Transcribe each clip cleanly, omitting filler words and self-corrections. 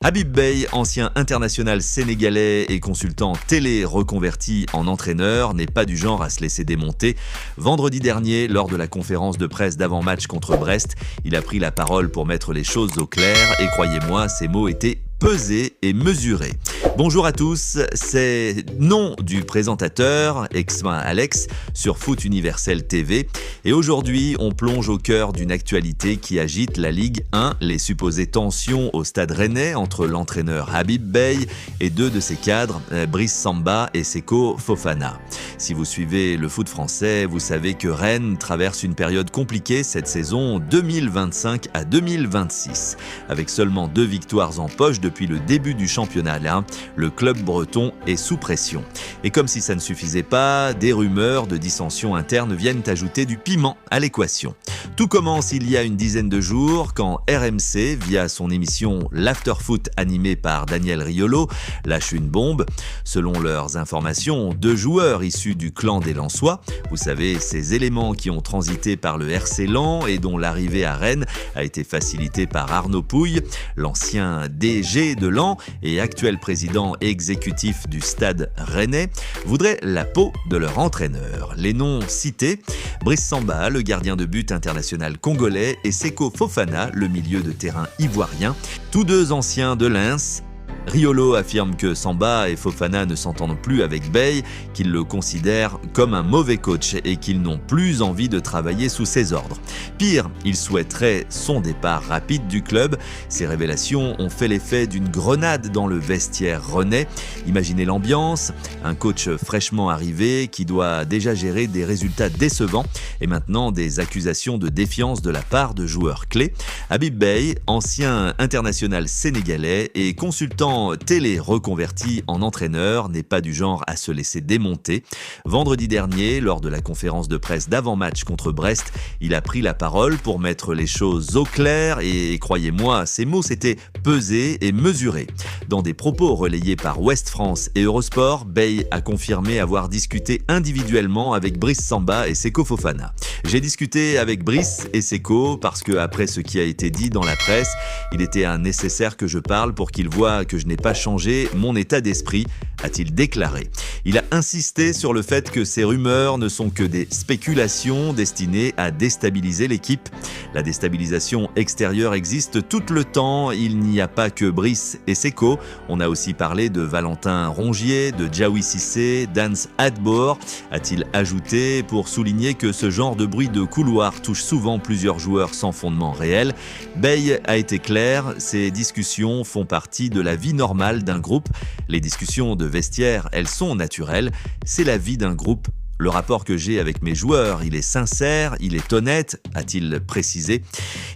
Habib Beye, ancien international sénégalais et consultant télé reconverti en entraîneur, n'est pas du genre à se laisser démonter. Vendredi dernier, lors de la conférence de presse d'avant-match contre Brest, il a pris la parole pour mettre les choses au clair et croyez-moi, ses mots étaient pesés et mesurés. Bonjour à tous, c'est nom du présentateur, ex-main Alex, sur Foot Universel TV. Et aujourd'hui, on plonge au cœur d'une actualité qui agite la Ligue 1, les supposées tensions au stade rennais entre l'entraîneur Habib Beye et deux de ses cadres, Brice Samba et Seko Fofana. Si vous suivez le foot français, vous savez que Rennes traverse une période compliquée cette saison 2025 à 2026. Avec seulement 2 victoires en poche depuis le début du championnat, là, le club breton est sous pression. Et comme si ça ne suffisait pas, des rumeurs de dissensions internes viennent ajouter du piment à l'équation. Tout commence il y a une dizaine de jours quand RMC, via son émission l'Afterfoot animée par Daniel Riolo, lâche une bombe. Selon leurs informations, 2 joueurs issus du clan des Lensois, vous savez, ces éléments qui ont transité par le RC Lens et dont l'arrivée à Rennes a été facilitée par Arnaud Pouille, l'ancien DG de Lens et actuel président exécutif du stade rennais, voudraient la peau de leur entraîneur. Les noms cités, Brice Samba, le gardien de but international congolais, et Seko Fofana, le milieu de terrain ivoirien, tous deux anciens de Lens. Riolo affirme que Samba et Fofana ne s'entendent plus avec Beye, qu'ils le considèrent comme un mauvais coach et qu'ils n'ont plus envie de travailler sous ses ordres. Pire, il souhaiterait son départ rapide du club. Ces révélations ont fait l'effet d'une grenade dans le vestiaire rennais. Imaginez l'ambiance, un coach fraîchement arrivé qui doit déjà gérer des résultats décevants et maintenant des accusations de défiance de la part de joueurs clés. Habib Beye, ancien international sénégalais et consultant télé reconverti en entraîneur, n'est pas du genre à se laisser démonter. Vendredi dernier, lors de la conférence de presse d'avant-match contre Brest, il a pris la parole pour mettre les choses au clair et croyez-moi, ses mots s'étaient pesés et mesurés. Dans des propos relayés par Ouest France et Eurosport, Beye a confirmé avoir discuté individuellement avec Brice Samba et Seko Fofana. J'ai discuté avec Brice et Seko parce que, après ce qui a été dit dans la presse, il était nécessaire que je parle pour qu'ils voient que je n'ai pas changé mon état d'esprit, a-t-il déclaré. Il a insisté sur le fait que ces rumeurs ne sont que des spéculations destinées à déstabiliser l'équipe. La déstabilisation extérieure existe tout le temps, il n'y a pas que Brice et Seko. On a aussi parlé de Valentin Rongier, de Djaoui Cissé, d'Hans Hadbor, a-t-il ajouté pour souligner que ce genre de bruit de couloir touche souvent plusieurs joueurs sans fondement réel. Beye a été clair, ces discussions font partie de la vie normale d'un groupe. Les discussions de vestiaire, elles sont naturelles, c'est la vie d'un groupe. Le rapport que j'ai avec mes joueurs, il est sincère, il est honnête, a-t-il précisé.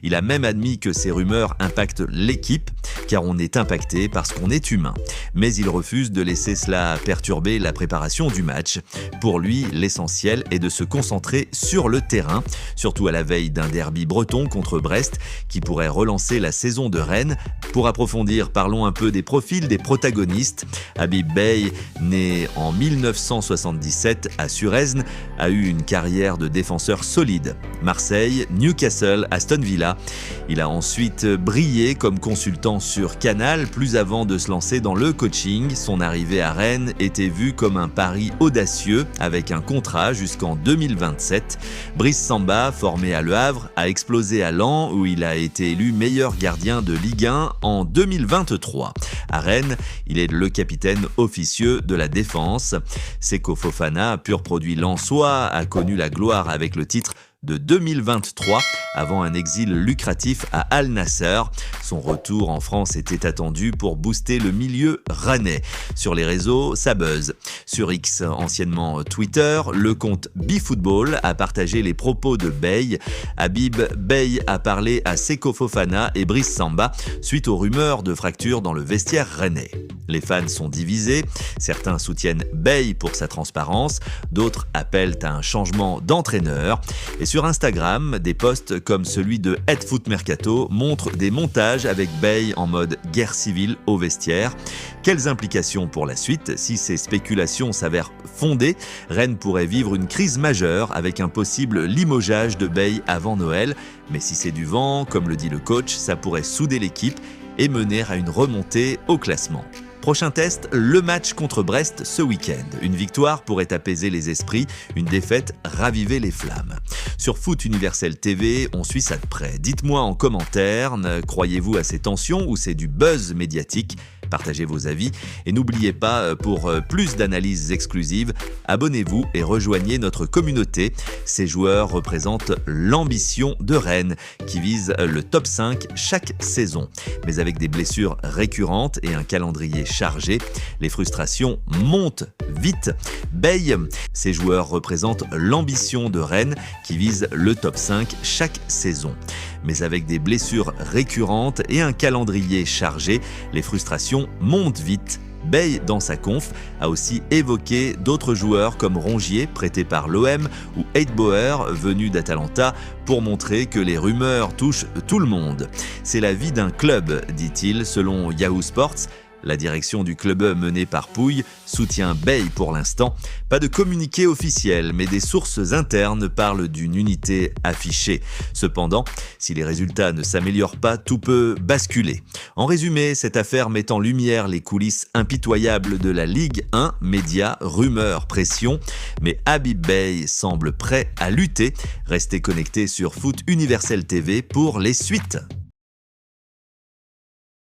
Il a même admis que ces rumeurs impactent l'équipe, car on est impacté parce qu'on est humain. Mais il refuse de laisser cela perturber la préparation du match. Pour lui, l'essentiel est de se concentrer sur le terrain, surtout à la veille d'un derby breton contre Brest, qui pourrait relancer la saison de Rennes. Pour approfondir, parlons un peu des profils des protagonistes. Habib Beye, né en 1977 à Suresnes, a eu une carrière de défenseur solide. Marseille, Newcastle, Aston Villa. Il a ensuite brillé comme consultant sur Canal, plus avant de se lancer dans le coaching. Son arrivée à Rennes était vue comme un pari audacieux avec un contrat jusqu'en 2027. Brice Samba, formé à Le Havre, a explosé à Lens où il a été élu meilleur gardien de Ligue 1 en 2023. À Rennes, il est le capitaine officieux de la défense. Seko Fofana, pur produit lensois, a connu la gloire avec le titre de 2023 avant un exil lucratif à Al Nassr. Son retour en France était attendu pour booster le milieu rennais. Sur les réseaux, ça buzz. Sur X, anciennement Twitter, le compte BeFootball a partagé les propos de Beye. Habib Beye a parlé à Seko Fofana et Brice Samba suite aux rumeurs de fractures dans le vestiaire rennais. Les fans sont divisés, certains soutiennent Beye pour sa transparence, d'autres appellent à un changement d'entraîneur. Et sur Instagram, des posts comme celui de @footmercato montrent des montages avec Beye en mode guerre civile au vestiaire. Quelles implications pour la suite? Si ces spéculations s'avèrent fondées, Rennes pourrait vivre une crise majeure avec un possible limogeage de Beye avant Noël. Mais si c'est du vent, comme le dit le coach, ça pourrait souder l'équipe et mener à une remontée au classement. Prochain test, le match contre Brest ce week-end. Une victoire pourrait apaiser les esprits, une défaite raviver les flammes. Sur Foot Universel TV, on suit ça de près. Dites-moi en commentaire, croyez-vous à ces tensions ou c'est du buzz médiatique ? Partagez vos avis et n'oubliez pas, pour plus d'analyses exclusives, abonnez-vous et rejoignez notre communauté. Ces joueurs représentent l'ambition de Rennes qui vise le top 5 chaque saison. Mais avec des blessures récurrentes et un calendrier chargé, les frustrations montent vite. Bey, ces joueurs représentent l'ambition de Rennes qui vise le top 5 chaque saison. Mais avec des blessures récurrentes et un calendrier chargé, les frustrations montent vite. Bey, dans sa conf, a aussi évoqué d'autres joueurs comme Rongier, prêté par l'OM, ou Eidbauer, venu d'Atalanta, pour montrer que les rumeurs touchent tout le monde. C'est la vie d'un club, dit-il, selon Yahoo Sports. La direction du club menée par Pouille soutient Bey pour l'instant. Pas de communiqué officiel, mais des sources internes parlent d'une unité affichée. Cependant, si les résultats ne s'améliorent pas, tout peut basculer. En résumé, cette affaire met en lumière les coulisses impitoyables de la Ligue 1, médias, rumeurs, pression. Mais Habib Bey semble prêt à lutter. Restez connectés sur Foot Universel TV pour les suites.